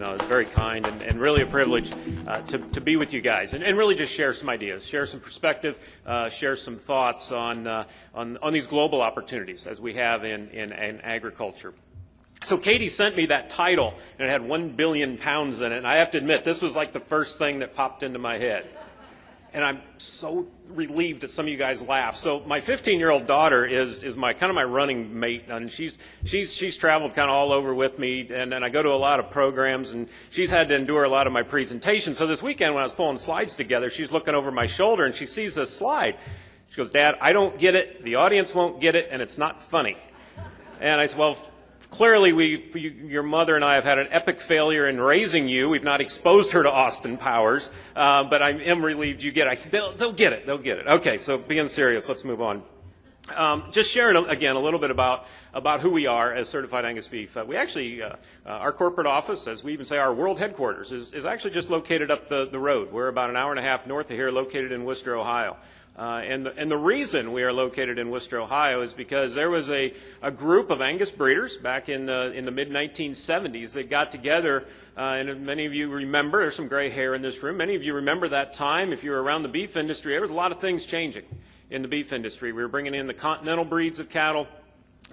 No, it's very kind and really a privilege to be with you guys and really just share some ideas, share some perspective, share some thoughts on these global opportunities as we have in agriculture. So Katie sent me that title, and it had 1 billion pounds in it, and I have to admit, this was like the first thing that popped into my head. And I'm so relieved that some of you guys laugh. So my 15-year-old daughter is my kind of my running mate, and she's traveled kind of all over with me, and I go to a lot of programs, and she's had to endure a lot of my presentations. So this weekend when I was pulling slides together, she's looking over my shoulder, and she sees this slide. She goes, "Dad, I don't get it, the audience won't get it, and it's not funny." And I said, "Well, clearly, your mother and I have had an epic failure in raising you. We've not exposed her to Austin Powers, but I am relieved you get it." I said, they'll get it. They'll get it. Okay, so being serious, let's move on. Just sharing, again, a little bit about who we are as Certified Angus Beef. We actually, our corporate office, as we even say our world headquarters, is actually just located up the road. We're about an hour and a half north of here, located in Worcester, Ohio. And the reason we are located in Worcester, Ohio is because there was a group of Angus breeders back in the mid-1970s that got together, and many of you remember, there's some gray hair in this room, many of you remember that time. If you were around the beef industry, there was a lot of things changing in the beef industry. We were bringing in the continental breeds of cattle.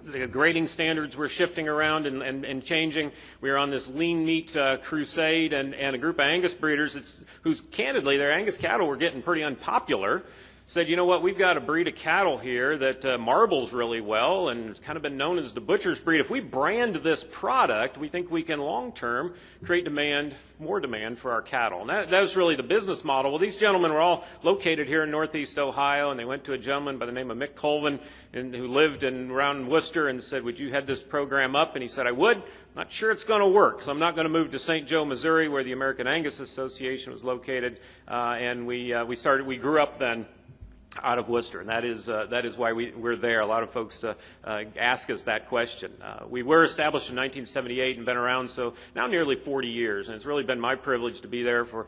The grading standards were shifting around and changing. We were on this lean meat crusade, and a group of Angus breeders whose, candidly, their Angus cattle were getting pretty unpopular, said, you know what, we've got a breed of cattle here that marbles really well and it's kind of been known as the butcher's breed. If we brand this product, we think we can long-term create more demand for our cattle. And that was really the business model. Well, these gentlemen were all located here in Northeast Ohio, and they went to a gentleman by the name of McCully who lived around Worcester and said, "Would you head this program up?" And he said, "I would. Not sure it's going to work, so I'm not going to move to St. Joe, Missouri, where the American Angus Association was located." And we grew up then out of Worcester, and that is why we're there. A lot of folks ask us that question. We were established in 1978 and been around so now nearly 40 years, and it's really been my privilege to be there for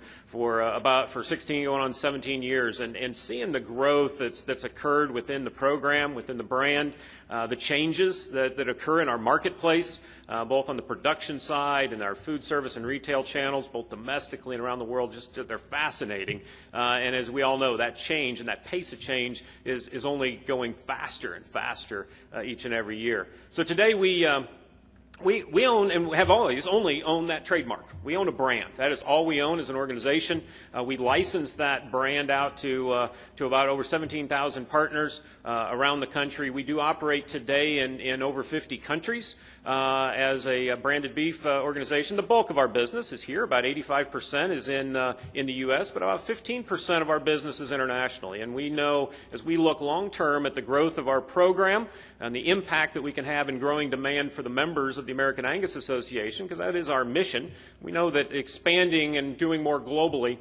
16 going on 17 years, and seeing the growth that's occurred within the program, within the brand, the changes that occur in our marketplace, both on the production side and our food service and retail channels, both domestically and around the world. They're fascinating. And as we all know, that change and that pace of change is only going faster and faster each and every year. So today we own and have always only owned that trademark. We own a brand. That is all we own as an organization. We license that brand out to about over 17,000 partners around the country. We do operate today in over 50 countries as a branded beef organization. The bulk of our business is here. About 85% is in the U.S., but about 15% of our business is internationally. And we know as we look long term at the growth of our program and the impact that we can have in growing demand for the members of the American Angus Association, because that is our mission, we know that expanding and doing more globally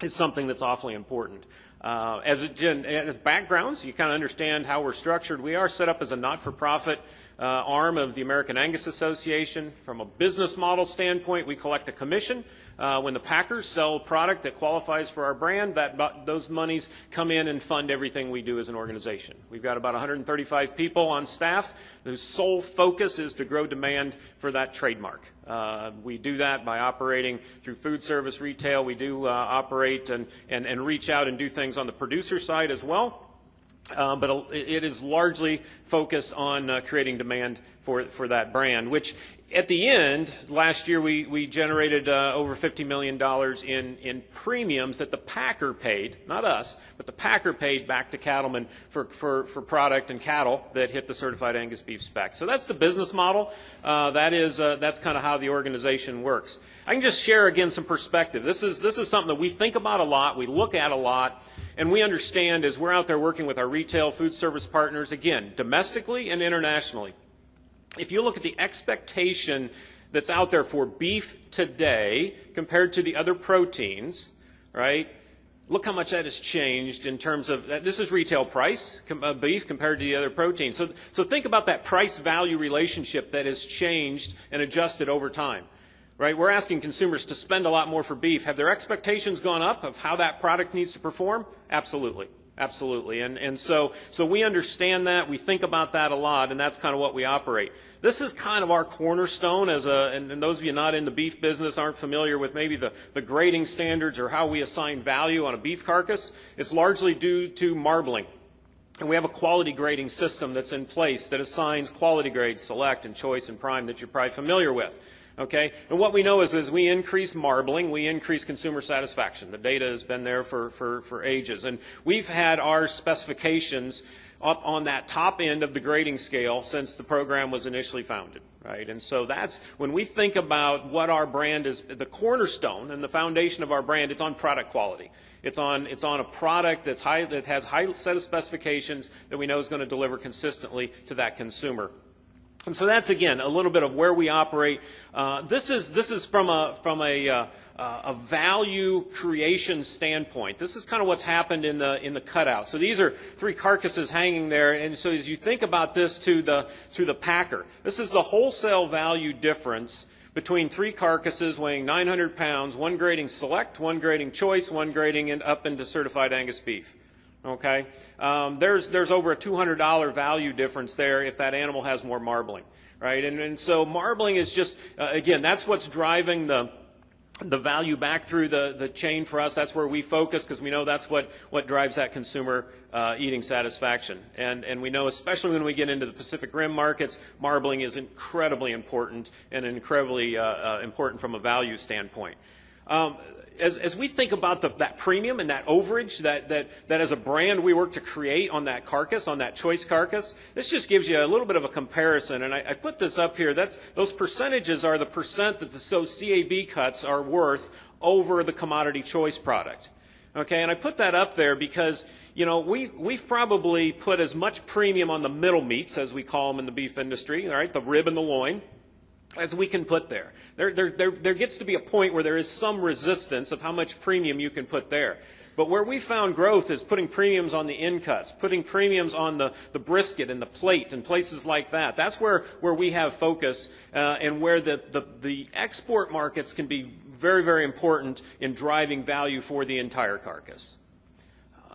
is something that's awfully important. As backgrounds, you kind of understand how we're structured. We are set up as a not-for-profit arm of the American Angus Association. From a business model standpoint, we collect a commission. When the packers sell a product that qualifies for our brand, those monies come in and fund everything we do as an organization. We've got about 135 people on staff whose sole focus is to grow demand for that trademark. We do that by operating through food service, retail. We do operate and reach out and do things on the producer side as well. But it is largely focused on creating demand for that brand, which at the end, last year we generated over $50 million in premiums that the packer paid, not us, but the packer paid back to cattlemen for product and cattle that hit the Certified Angus Beef spec. So that's the business model. That's kind of how the organization works. I can just share again some perspective. This is something that we think about a lot, we look at a lot, and we understand as we're out there working with our retail food service partners, again, domestically and internationally. If you look at the expectation that's out there for beef today compared to the other proteins, right? Look how much that has changed in terms of, this is retail price, beef compared to the other proteins. So think about that price-value relationship that has changed and adjusted over time. Right? We're asking consumers to spend a lot more for beef. Have their expectations gone up of how that product needs to perform? Absolutely. Absolutely. And so we understand that, we think about that a lot, and that's kind of what we operate. This is kind of our cornerstone and those of you not in the beef business aren't familiar with maybe the grading standards or how we assign value on a beef carcass. It's largely due to marbling. And we have a quality grading system that's in place that assigns quality grades, select and choice and prime, that you're probably familiar with. Okay? And what we know is as we increase marbling, we increase consumer satisfaction. The data has been there for ages. And we've had our specifications up on that top end of the grading scale since the program was initially founded. Right? And so that's when we think about what our brand is, the cornerstone and the foundation of our brand, it's on product quality. It's on a product that has high set of specifications that we know is going to deliver consistently to that consumer. And so that's, again, a little bit of where we operate. This is from a value creation standpoint. This is kind of what's happened in the cutout. So these are 3 carcasses hanging there, and so as you think about this through the packer, this is the wholesale value difference between 3 carcasses weighing 900 pounds, one grading select, one grading choice, one grading up into certified Angus beef. Okay, there's over a $200 value difference there if that animal has more marbling, right? And so marbling is just again, that's what's driving the value back through the chain for us. That's where we focus because we know that's what drives that consumer eating satisfaction. And we know, especially when we get into the Pacific Rim markets, marbling is incredibly important and incredibly important from a value standpoint. As we think about that premium and that overage that as a brand we work to create on that carcass, on that choice carcass, this just gives you a little bit of a comparison. And I put this up here. Those percentages are the percent that the CAB cuts are worth over the commodity choice product. Okay, and I put that up there because, you know, we've probably put as much premium on the middle meats, as we call them in the beef industry, all right, the rib and the loin, as we can put there. There gets to be a point where there is some resistance of how much premium you can put there. But where we found growth is putting premiums on the end cuts, putting premiums on the brisket and the plate and places like that. That's where we have focus and where the export markets can be very, very important in driving value for the entire carcass.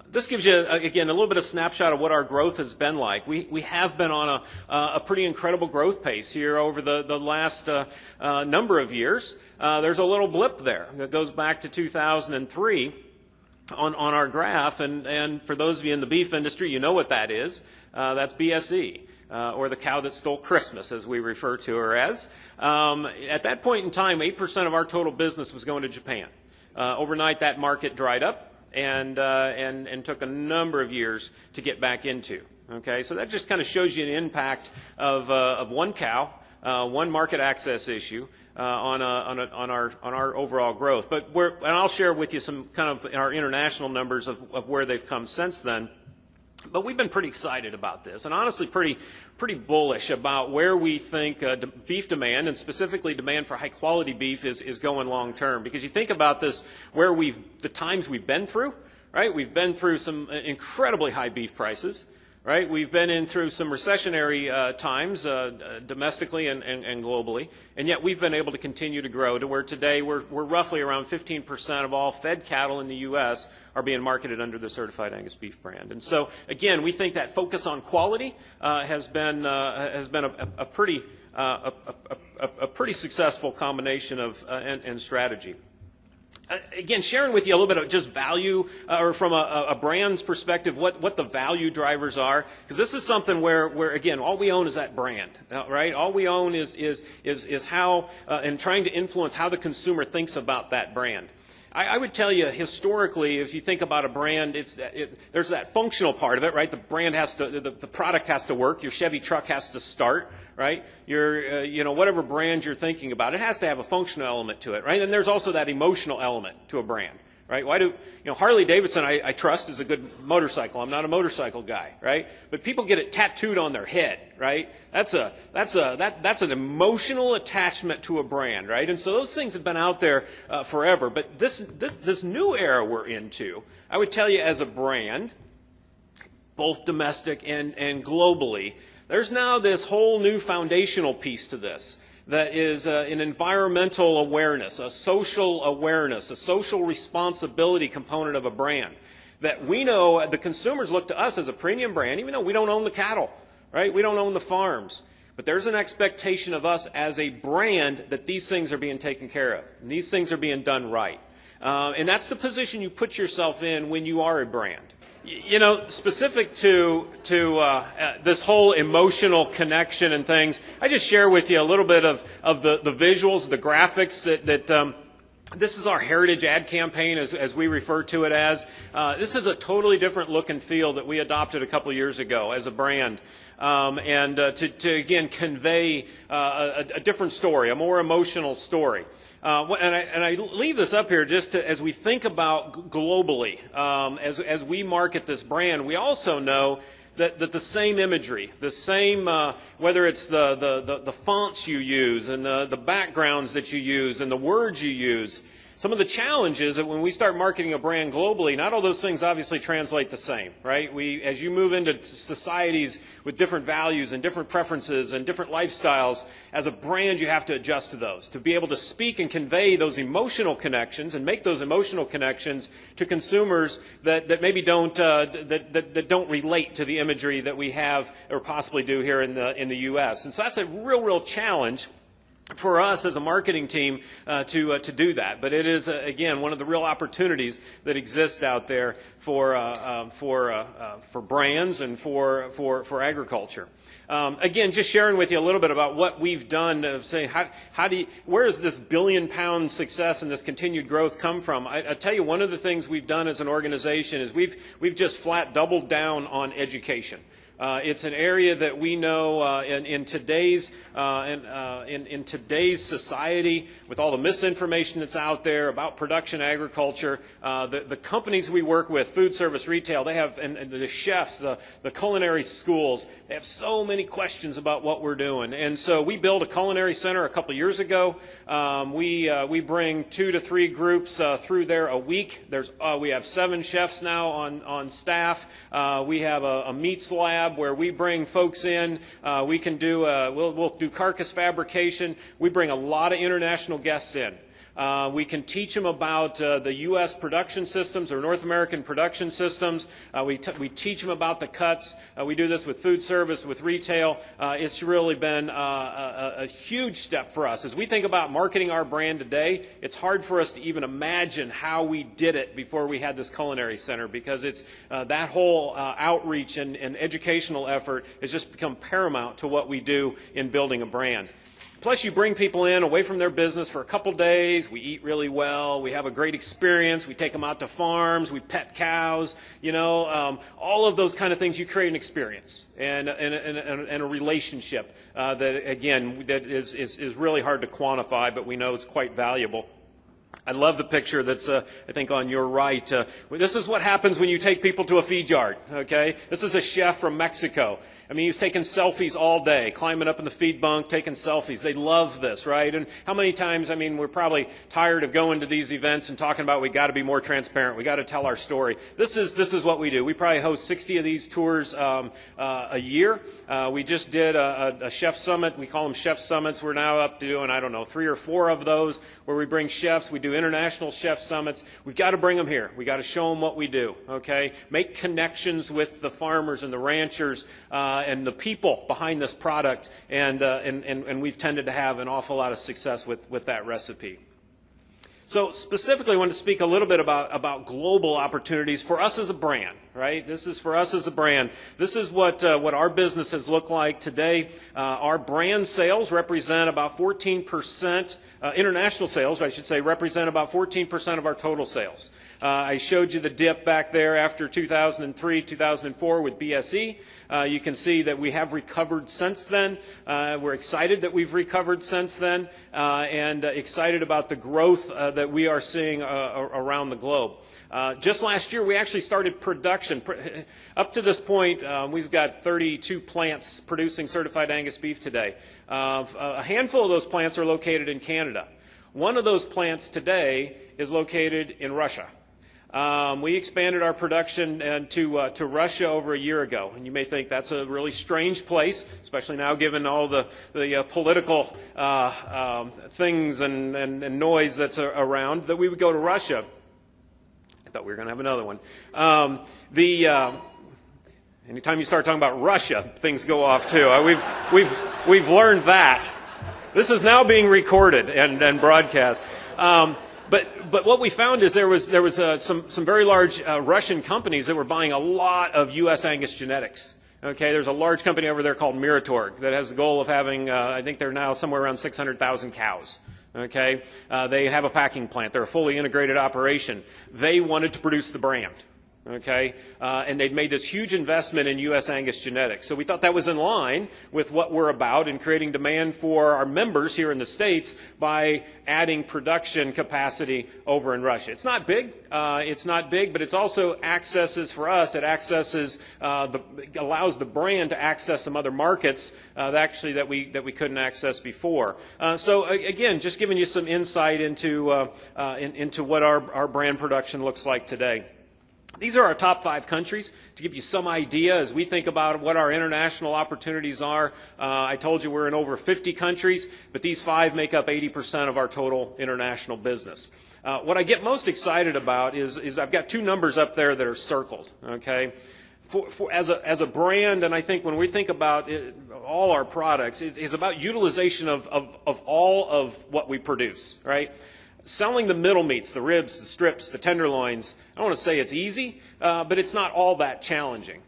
This gives you, again, a little bit of snapshot of what our growth has been like. We have been on a pretty incredible growth pace here over the last number of years. There's a little blip there that goes back to 2003 on our graph. And for those of you in the beef industry, you know what that is. That's BSE. Or the cow that stole Christmas, as we refer to her as. At that point in time, 8% of our total business was going to Japan. Overnight, that market dried up. And took a number of years to get back into. Okay, so that just kind of shows you an impact of one cow, one market access issue on our overall growth. But and I'll share with you some kind of our international numbers of where they've come since then. But we've been pretty excited about this, and honestly pretty bullish about where we think beef demand, and specifically demand for high-quality beef, is going long-term. Because you think about this, the times we've been through, right? We've been through some incredibly high beef prices, right? We've been through some recessionary times domestically and globally, and yet we've been able to continue to grow to where today we're roughly around 15% of all fed cattle in the U.S. are being marketed under the Certified Angus Beef brand. And so, again, we think that focus on quality has been a pretty successful combination of and strategy. Again, sharing with you a little bit of just value, or from a brand's perspective, what the value drivers are, because this is something where again, all we own is that brand, right? All we own is how and trying to influence how the consumer thinks about that brand. I would tell you, historically, if you think about a brand, there's that functional part of it, right? The brand has to, the product has to work. Your Chevy truck has to start, right? Your, whatever brand you're thinking about, it has to have a functional element to it, right? And there's also that emotional element to a brand, right? Why do, Harley Davidson, I trust, is a good motorcycle. I'm not a motorcycle guy, right? But people get it tattooed on their head, right? That's an emotional attachment to a brand, right? And so those things have been out there forever. But this new era we're into, I would tell you, as a brand, both domestic and globally, there's now this whole new foundational piece to this that is an environmental awareness, a social responsibility component of a brand. that we know the consumers look to us as a premium brand, even though we don't own the cattle, right? We don't own the farms. But there's an expectation of us as a brand that these things are being taken care of, and these things are being done right. And that's the position you put yourself in when you are a brand. You know, specific to this whole emotional connection and things, I just share with you a little bit of the visuals, the graphics that this is our heritage ad campaign, as we refer to it as. This is a totally different look and feel that we adopted a couple years ago as a brand. To again convey a different story, a more emotional story. And I leave this up here just as we think about globally, as we market this brand, we also know that the same imagery, the same, whether it's the fonts you use and the backgrounds that you use and the words you use, some of the challenges that when we start marketing a brand globally, not all those things obviously translate the same, right? As you move into societies with different values and different preferences and different lifestyles, as a brand you have to adjust to those, to be able to speak and convey those emotional connections and make those emotional connections to consumers that maybe don't that don't relate to the imagery that we have or possibly do here in the U.S. And so that's a real challenge for us as a marketing team to do that. But it is, again, one of the real opportunities that exist out there for brands and for agriculture. Again, just sharing with you a little bit about what we've done of saying, where does this billion-pound success and this continued growth come from? I tell you, one of the things we've done as an organization is we've just flat doubled down on education. It's an area that we know in today's society, with all the misinformation that's out there about production agriculture, the companies we work with, food service, retail, they have, and the chefs, the culinary schools, they have so many questions about what we're doing. And so we built a culinary center a couple years ago. We bring 2 to 3 groups through there a week. We have 7 chefs now on staff. We have a meats lab where we bring folks in. We can do we'll do carcass fabrication. We bring a lot of international guests in. We can teach them about the U.S. production systems or North American production systems. We teach them about the cuts. We do this with food service, with retail. It's really been a huge step for us. As we think about marketing our brand today, it's hard for us to even imagine how we did it before we had this culinary center, because it's that whole outreach and educational effort has just become paramount to what we do in building a brand. Plus, you bring people in away from their business for a couple days. We eat really well. We have a great experience. We take them out to farms. We pet cows. You know, all of those kind of things. You create an experience and a relationship that, again, that is really hard to quantify, but we know it's quite valuable. I love the picture that's, I think, on your right. This is what happens when you take people to a feed yard, okay? This is a chef from Mexico. I mean, he's taking selfies all day, climbing up in the feed bunk, taking selfies. They love this, right? And how many times, I mean, we're probably tired of going to these events and talking about we got to be more transparent. We got to tell our story. This is what we do. We probably host 60 of these tours a year. We just did a chef summit. We call them chef summits. We're now up to doing, I don't know, 3 or 4 of those where we bring chefs. We do international chef summits. We've got to bring them here. We've got to show them what we do, okay? Make connections with the farmers and the ranchers and the people behind this product, and we've tended to have an awful lot of success with that recipe. So specifically, I wanted to speak a little bit about global opportunities for us as a brand, right? This is for us as a brand. This is what our business has looked like today. Our brand sales represent about 14%, international sales, I should say, represent about 14% of our total sales. I showed you the dip back there after 2003, 2004 with BSE. You can see that we have recovered since then. We're excited that we've recovered since then, and excited about the growth that we are seeing around the globe. Just last year, we actually started production. Up to this point, we've got 32 plants producing certified Angus beef today. A handful of those plants are located in Canada. One of those plants today is located in Russia. We expanded our production to Russia over a year ago, and you may think that's a really strange place, especially now given all the political things and noise that's around, that we would go to Russia. thought we were going to have another one. Anytime you start talking about Russia, things go off too. We've learned that. This is now being recorded and broadcast. But what we found is there was some very large Russian companies that were buying a lot of U.S. Angus genetics. Okay, there's a large company over there called Miratorg that has the goal of having, I think they're now somewhere around 600,000 cows. Okay, they have a packing plant. They're a fully integrated operation. They wanted to produce the brand. Okay, and they'd made this huge investment in U.S. Angus genetics. So we thought that was in line with what we're about in creating demand for our members here in the States by adding production capacity over in Russia. It's not big, but it's also accesses for us. It accesses, allows the brand to access some other markets that we couldn't access before. So again, just giving you some insight into what our brand production looks like today. These are our top 5 countries to give you some idea as we think about what our international opportunities are. I told you we're in over 50 countries, but these 5 make up 80% of our total international business. What I get most excited about is I've got 2 numbers up there that are circled. Okay, as a brand, and I think when we think about all our products, is about utilization of all of what we produce. Right. Selling the middle meats, the ribs, the strips, the tenderloins, I don't want to say it's easy, but it's not all that challenging.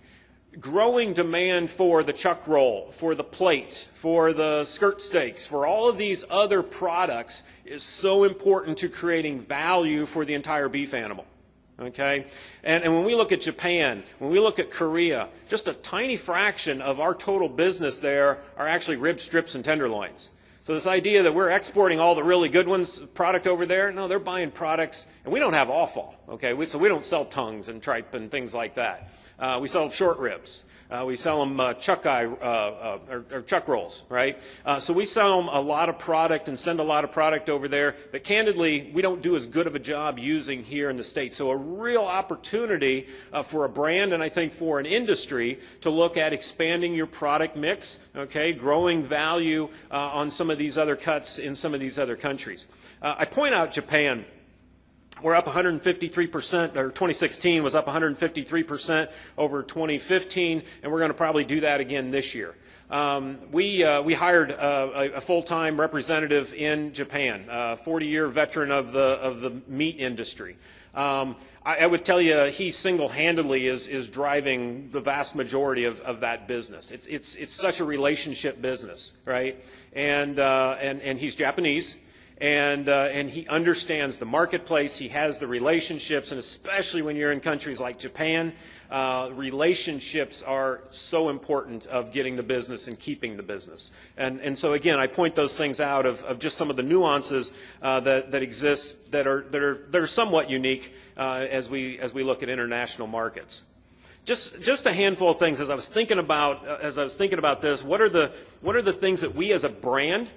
Growing demand for the chuck roll, for the plate, for the skirt steaks, for all of these other products is so important to creating value for the entire beef animal. Okay? And when we look at Japan, when we look at Korea, just a tiny fraction of our total business there are actually rib strips and tenderloins. So this idea that we're exporting all the really good ones, product over there, no, they're buying products, and we don't have offal, okay? So we don't sell tongues and tripe and things like that. We sell short ribs. We sell them chuck rolls, right? So we sell them a lot of product and send a lot of product over there that candidly we don't do as good of a job using here in the States. So a real opportunity for a brand and I think for an industry to look at expanding your product mix, okay, growing value on some of these other cuts in some of these other countries. I point out Japan. We're up 153%, or 2016 was up 153% over 2015, and we're going to probably do that again this year. We hired a full-time representative in Japan, a 40-year veteran of the meat industry. I would tell you he single-handedly is driving the vast majority of that business. It's such a relationship business, right? And he's Japanese. And he understands the marketplace, he has the relationships, and especially when you're in countries like Japan, relationships are so important of getting the business and keeping the business. And so again, I point those things out of just some of the nuances that exist that are somewhat unique as we look at international markets. Just a handful of things as I was thinking about this. What are the things that we as a brand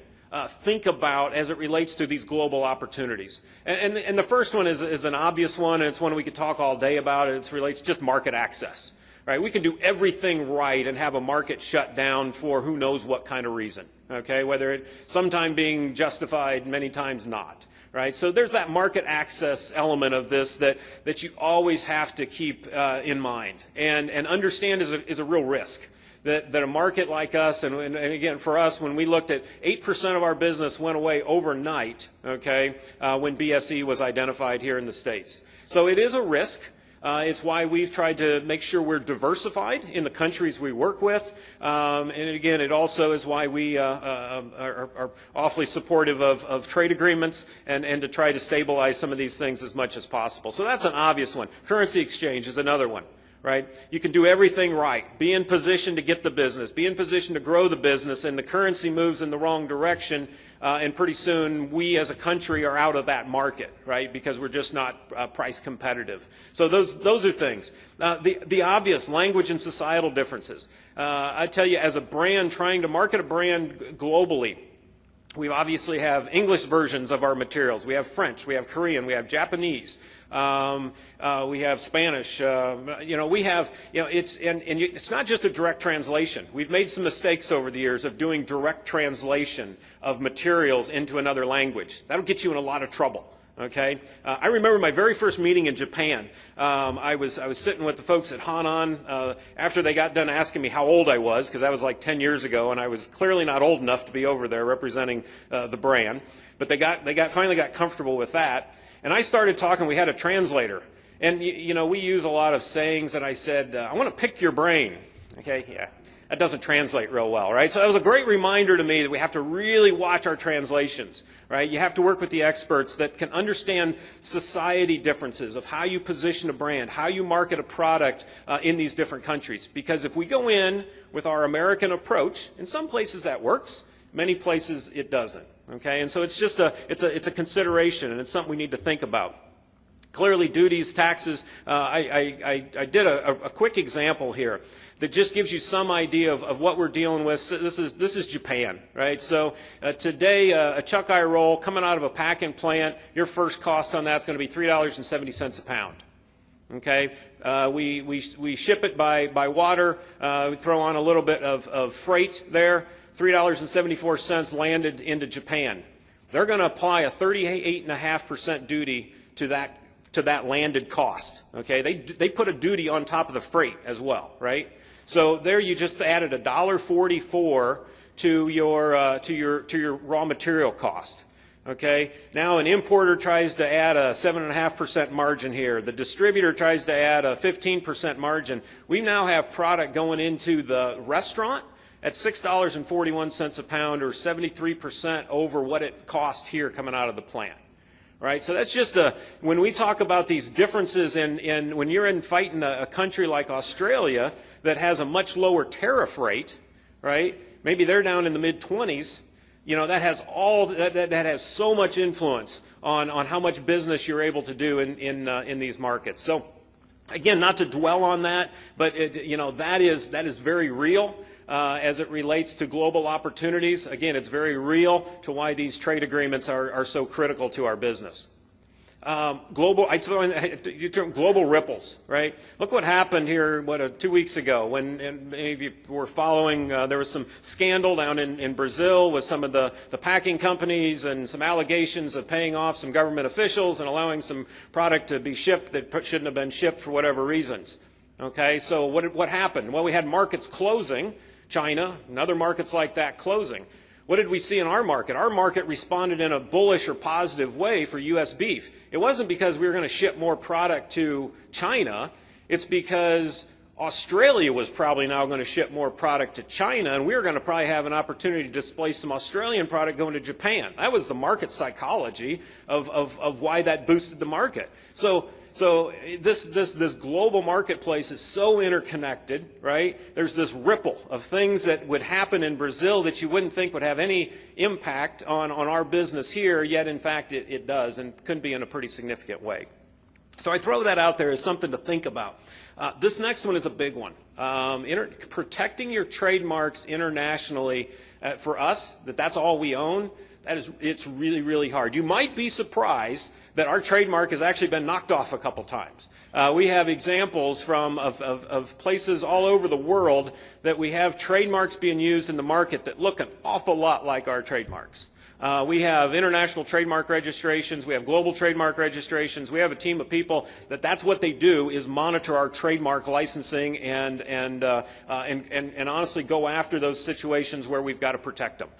think about as it relates to these global opportunities? And the first one is an obvious one, and it's one we could talk all day about. It relates just market access. Right? We can do everything right and have a market shut down for who knows what kind of reason. Okay? Whether it sometime being justified, many times not. Right? So there's that market access element of this that you always have to keep in mind and understand is a real risk. That a market like us, and again for us, when we looked at 8% of our business went away overnight, okay, when BSE was identified here in the States. So it is a risk. It's why we've tried to make sure we're diversified in the countries we work with. And again, it also is why we are awfully supportive of trade agreements and to try to stabilize some of these things as much as possible. So that's an obvious one. Currency exchange is another one. Right? You can do everything right, be in position to get the business, be in position to grow the business, and the currency moves in the wrong direction, and pretty soon we as a country are out of that market, right? Because we're just not price competitive. So those are things. The obvious language and societal differences. I tell you, as a brand, trying to market a brand globally, we obviously have English versions of our materials. We have French, we have Korean, we have Japanese, we have Spanish. We have, it's not just a direct translation. We've made some mistakes over the years of doing direct translation of materials into another language. That'll get you in a lot of trouble. Okay, I remember my very first meeting in Japan. I was sitting with the folks at Hanan after they got done asking me how old I was, because that was like 10 years ago, and I was clearly not old enough to be over there representing the brand. But they finally got comfortable with that, and I started talking. We had a translator, and you know, we use a lot of sayings, and I said, I want to pick your brain. Okay, yeah. That doesn't translate real well, right? So that was a great reminder to me that we have to really watch our translations, right? You have to work with the experts that can understand society differences of how you position a brand, how you market a product in these different countries. Because if we go in with our American approach, in some places that works, many places it doesn't, okay? And so it's just it's a consideration, and it's something we need to think about. Clearly, duties, taxes, I did a quick example here that just gives you some idea of what we're dealing with. So this is Japan, right? So today, a chuck eye roll coming out of a packing plant, your first cost on that's going to be $3.70 a pound. Okay, we ship it by water. We throw on a little bit of freight there. $3.74 landed into Japan. They're going to apply a 38.5% duty to that landed cost. Okay, they put a duty on top of the freight as well, right? So there you just added $1.44 to your raw material cost. Okay, now an importer tries to add a 7.5% margin here. The distributor tries to add a 15% margin. We now have product going into the restaurant at $6.41 a pound, or 73% over what it cost here coming out of the plant. Right, so that's just when we talk about these differences in when you're fighting a country like Australia that has a much lower tariff rate, right? Maybe they're down in the mid-20s. You know, that has so much influence on how much business you're able to do in these markets. So again, not to dwell on that, but you know, that is very real. As it relates to global opportunities. Again, it's very real to why these trade agreements are so critical to our business. I throw in global ripples, right? Look what happened here, 2 weeks ago when, and maybe you were following, there was some scandal down in Brazil with some of the packing companies and some allegations of paying off some government officials and allowing some product to be shipped that shouldn't have been shipped for whatever reasons. Okay, so what happened? Well, we had markets closing. China and other markets like that closing. What did we see in our market? Our market responded in a bullish or positive way for U.S. beef. It wasn't because we were going to ship more product to China. It's because Australia was probably now going to ship more product to China, and we were going to probably have an opportunity to displace some Australian product going to Japan. That was the market psychology of why that boosted the market. So this global marketplace is so interconnected, right? There's this ripple of things that would happen in Brazil that you wouldn't think would have any impact on our business here, yet in fact it does, and could be in a pretty significant way. So I throw that out there as something to think about. This next one is a big one. Protecting your trademarks internationally, for us, that's all we own. It's really, really hard. You might be surprised that our trademark has actually been knocked off a couple times. We have examples of places all over the world that we have trademarks being used in the market that look an awful lot like our trademarks. We have international trademark registrations. We have global trademark registrations. We have a team of people that's what they do, is monitor our trademark licensing and honestly go after those situations where we've got to protect them.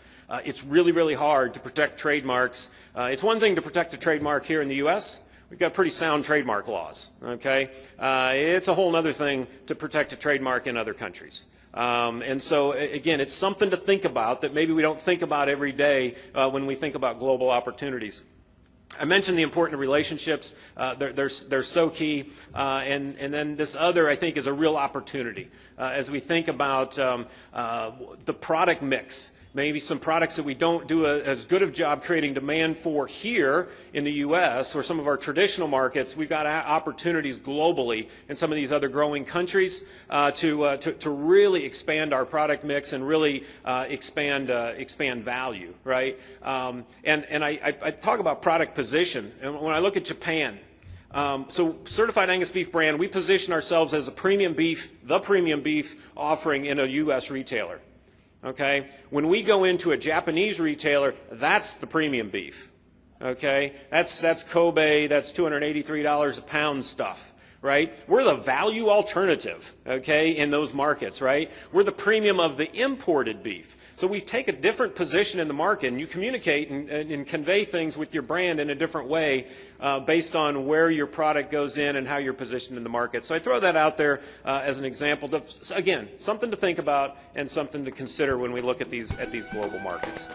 It's really, really hard to protect trademarks. It's one thing to protect a trademark here in the U.S. We've got pretty sound trademark laws, okay? It's a whole other thing to protect a trademark in other countries. And so, again, it's something to think about that maybe we don't think about every day when we think about global opportunities. I mentioned the important relationships. They're so key. And then this other, I think, is a real opportunity as we think about the product mix. Maybe some products that we don't do as good of a job creating demand for here in the U.S. or some of our traditional markets. We've got opportunities globally in some of these other growing countries to really expand our product mix and really expand value, right? And I talk about product position, and when I look at Japan, so Certified Angus Beef brand, we position ourselves as the premium beef offering in a U.S. retailer. Okay, when we go into a Japanese retailer, that's the premium beef. Okay, that's Kobe, that's $283 a pound stuff, right? We're the value alternative, okay, in those markets, right? We're the premium of the imported beef. So we take a different position in the market, and you communicate and convey things with your brand in a different way based on where your product goes in and how you're positioned in the market. So I throw that out there as an example. Again, something to think about and something to consider when we look at these global markets.